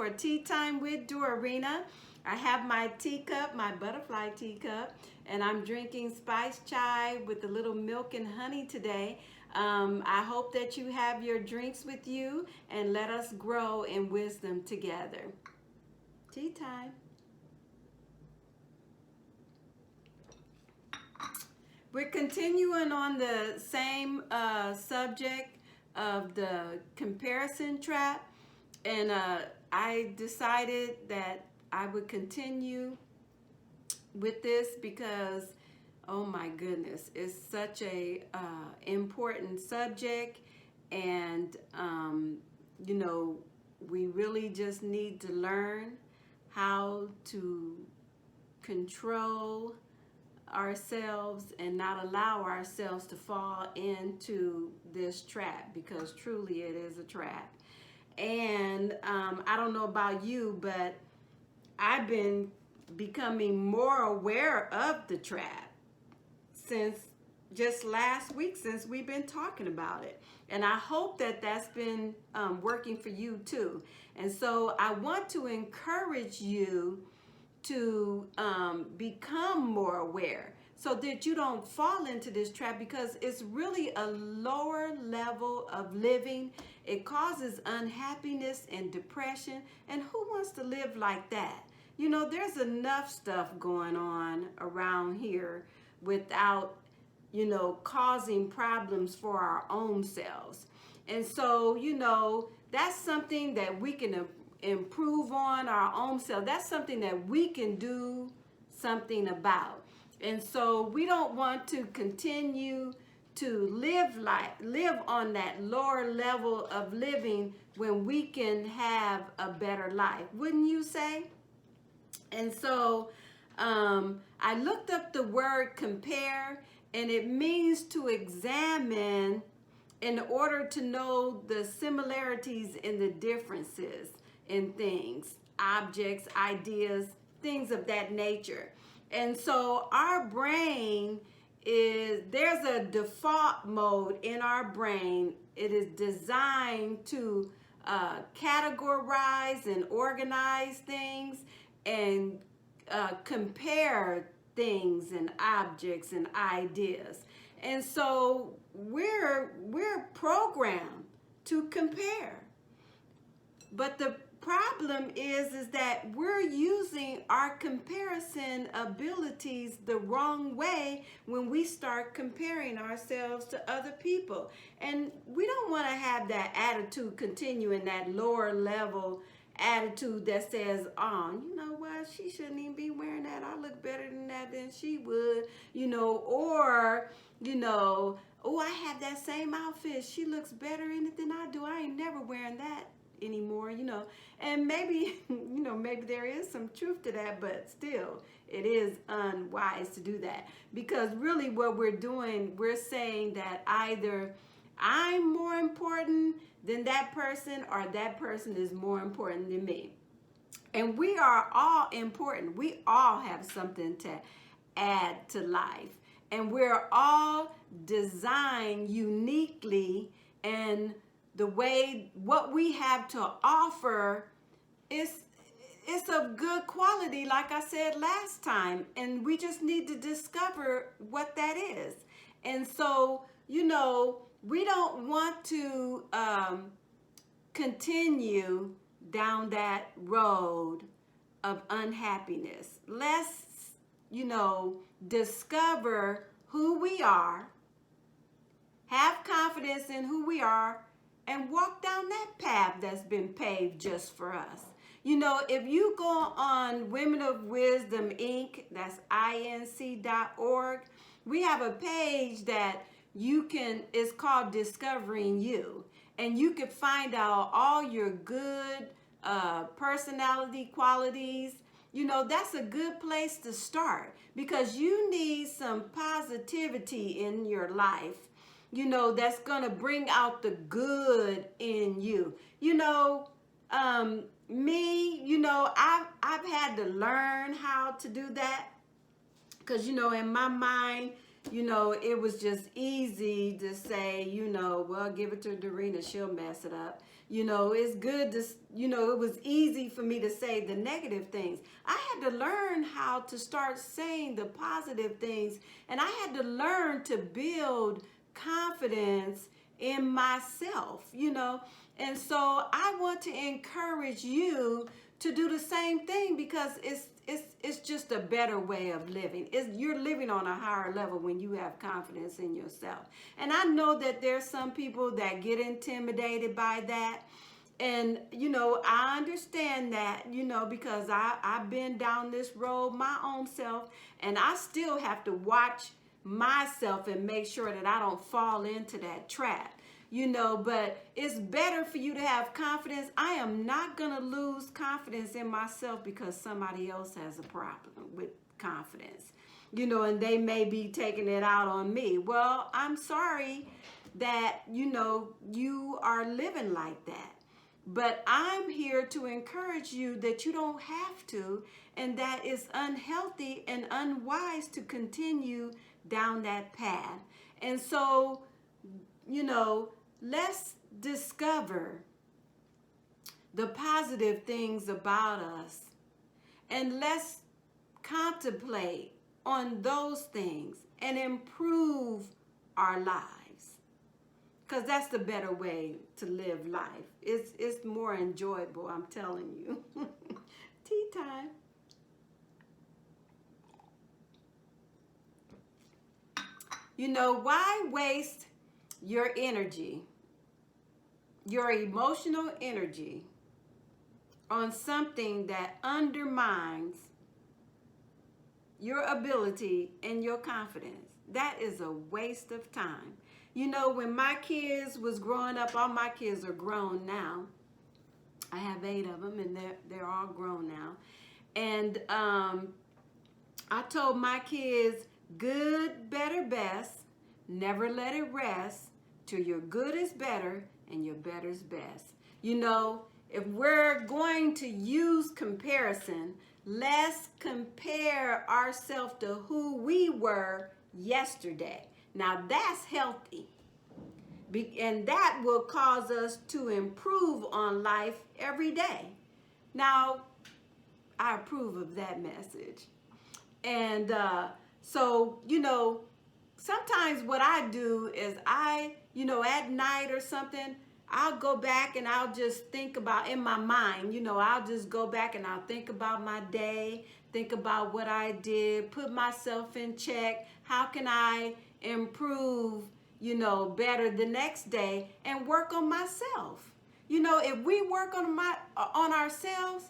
for Tea Time with Dorarena. I have my teacup, my butterfly teacup, and I'm drinking spiced chai with a little milk and honey today. I hope that you have your drinks with you and let us grow in wisdom together. Tea time. We're continuing on the same subject of the comparison trap, and I decided that I would continue with this because, oh my goodness, it's such a important subject, and you know, we really just need to learn how to control ourselves and not allow ourselves to fall into this trap, because truly it is a trap. And I don't know about you, but I've been becoming more aware of the trap since just last week, since we've been talking about it. And I hope that that's been working for you too. And so I want to encourage you to become more aware so that you don't fall into this trap, because it's really a lower level of living. It causes unhappiness and depression, and who wants to live like that? You know, there's enough stuff going on around here without, you know, causing problems for our own selves. And so, you know, that's something that we can improve on our own self. That's something that we can do something about. And so we don't want to continue to live on that lower level of living when we can have a better life, wouldn't you say? And so I looked up the word compare, and it means to examine in order to know the similarities and the differences in things, objects, ideas, things of that nature. And so our brain there's a default mode in our brain. It is designed to categorize and organize things and compare things and objects and ideas. And so we're programmed to compare. But the problem is that we're using our comparison abilities the wrong way when we start comparing ourselves to other people. And we don't want to have that attitude continue, in that lower level attitude that says, oh, you know what, she shouldn't even be wearing that. I look better than that than she would, you know, or, you know, oh, I have that same outfit. She looks better in it than I do. I ain't never wearing that anymore, you know. And maybe, you know, maybe there is some truth to that, but still it is unwise to do that, because really what we're doing, we're saying that either I'm more important than that person, or that person is more important than me. And we are all important. We all have something to add to life, and we're all designed uniquely, and the way what we have to offer is it's of good quality, like I said last time, and we just need to discover what that is. And so, you know, we don't want to continue down that road of unhappiness. Let's, you know, discover who we are, have confidence in who we are, and walk down that path that's been paved just for us. You know, if you go on Women of Wisdom Inc., that's inc.org, we have a page that you can, it's called Discovering You. And you can find out all your good personality qualities. You know, that's a good place to start, because you need some positivity in your life, you know, that's going to bring out the good in you. You know, me, you know, I've had to learn how to do that, because, you know, in my mind, it was just easy to say, well, give it to Dorarena, she'll mess it up. It's good to, it was easy for me to say the negative things. I had to learn how to start saying the positive things, and I had to learn to build confidence in myself. And so I want to encourage you to do the same thing, because it's just a better way of living. You're living on a higher level when you have confidence in yourself. And I know that there's some people that get intimidated by that. And, I understand that, because I've been down this road my own self, and I still have to watch myself and make sure that I don't fall into that trap. But it's better for you to have confidence. I am not going to lose confidence in myself because somebody else has a problem with confidence, and they may be taking it out on me. Well, I'm sorry that, you are living like that. But I'm here to encourage you that you don't have to, and that it's unhealthy and unwise to continue down that path. And so, let's discover the positive things about us, and let's contemplate on those things and improve our lives, because that's the better way to live life. It's more enjoyable, I'm telling you. Tea time. Why waste your energy, your emotional energy, on something that undermines your ability and your confidence? That is a waste of time. When my kids was growing up, all my kids are grown now. I have 8 of them, and they're all grown now. And I told my kids, good, better, best. Never let it rest till your good is better and your better's best. If we're going to use comparison, let's compare ourselves to who we were yesterday. Now that's healthy. And that will cause us to improve on life every day. Now, I approve of that message. And so, sometimes what I do is at night or something, I'll go back and I'll just think about, in my mind, I'll just go back and I'll think about my day, think about what I did, put myself in check. How can I improve, better the next day, and work on myself? If we work on ourselves,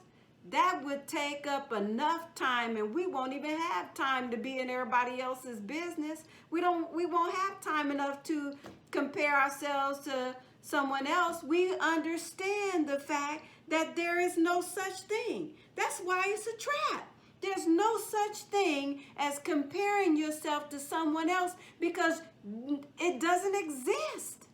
that would take up enough time, and we won't even have time to be in everybody else's business. We won't have time enough to compare ourselves to someone else. We understand the fact that there is no such thing. That's why it's a trap. There's no such thing as comparing yourself to someone else, because it doesn't exist.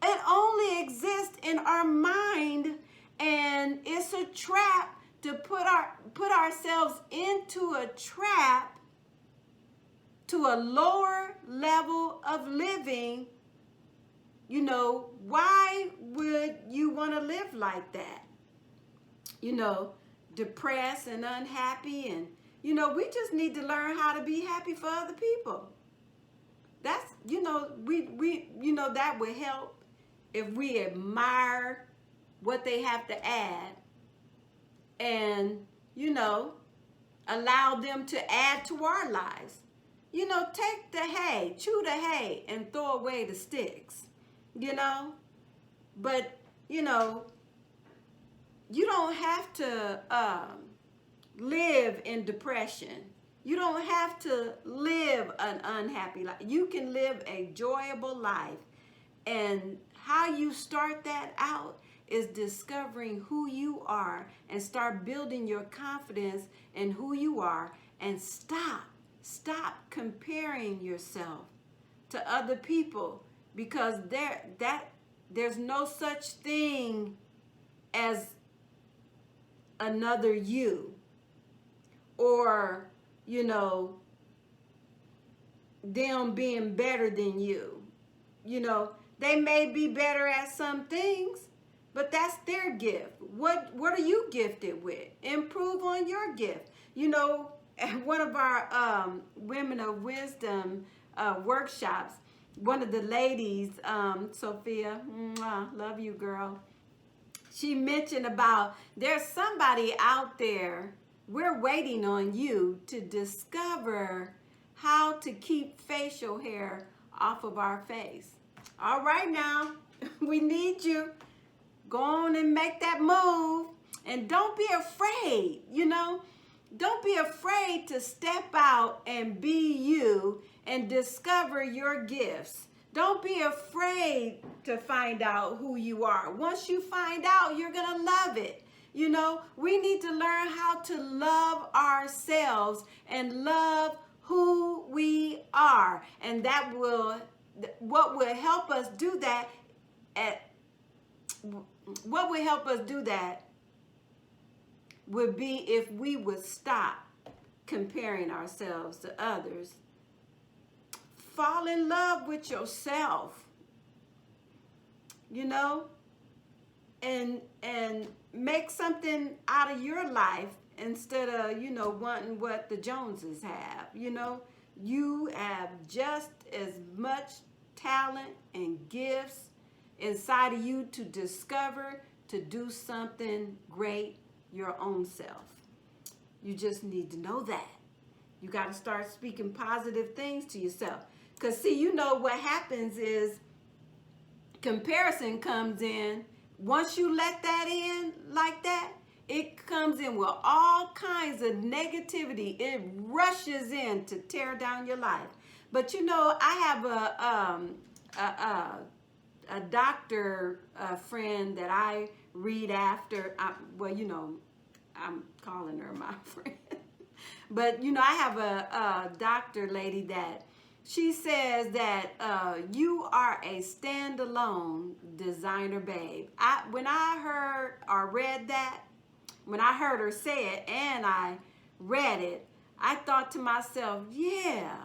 It only exists in our mind, and it's a trap to put ourselves into a trap to a lower level of living. Why would you want to live like that? Depressed and unhappy, and we just need to learn how to be happy for other people. That's that would help if we admire what they have to add, and allow them to add to our lives. Take the hay, chew the hay, and throw away the sticks. But you don't have to live in depression. You don't have to live an unhappy life. You can live a enjoyable life. And how you start that out is discovering who you are, and start building your confidence in who you are, and stop comparing yourself to other people, because there's no such thing as another you, or them being better than you. You know, they may be better at some things, but that's their gift. What are you gifted with? Improve on your gift. You know, at one of our Women of Wisdom workshops, one of the ladies, Sophia, mwah, love you, girl. She mentioned about there's somebody out there. We're waiting on you to discover how to keep facial hair off of our face. All right, now, we need you. Go on and make that move. And don't be afraid, you know. Don't be afraid to step out and be you and discover your gifts. Don't be afraid to find out who you are. Once you find out, you're going to love it. You know, we need to learn how to love ourselves and love who we are. And that will, what will help us do that would be if we would stop comparing ourselves to others. Fall in love with yourself, you know, and make something out of your life instead of, you know, wanting what the Joneses have. You know, you have just as much talent and gifts inside of you to discover, to do something great your own self. You just need to know that. You got to start speaking positive things to yourself. Because, see, you know what happens is comparison comes in. Once you let that in like that, it comes in with all kinds of negativity. It rushes in to tear down your life. But, you know, I have a doctor friend that I read after. Well, you know, I'm calling her my friend. But, you know, I have a doctor lady that she says that you are a standalone designer babe. When I heard or read that, when I heard her say it and I read it, I thought to myself, yeah,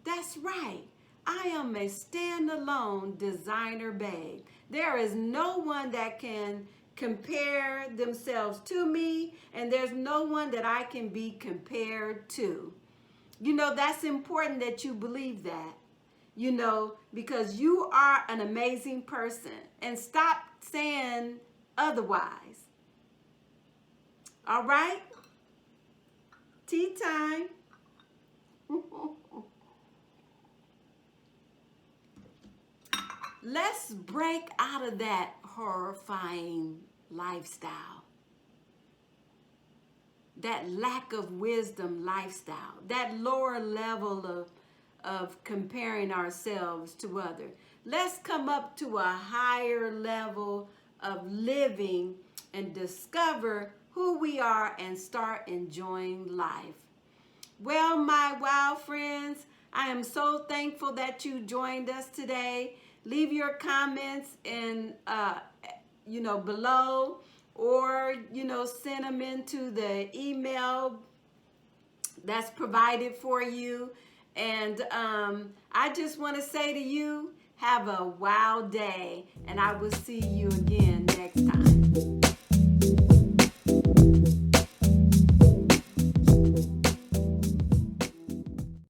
that's right. I am a standalone designer babe. There is no one that can compare themselves to me, and there's no one that I can be compared to. You know, that's important that you believe that, you know, because you are an amazing person, and stop saying otherwise. All right? Tea time. Let's break out of that horrifying lifestyle, that lack of wisdom lifestyle, that lower level of comparing ourselves to others. Let's come up to a higher level of living and discover who we are and start enjoying life. Well, my wow friends, I am so thankful that you joined us today. Leave your comments in, you know, below, or, you know, send them into the email that's provided for you. And I just want to say to you, have a wow day, and I will see you again next time.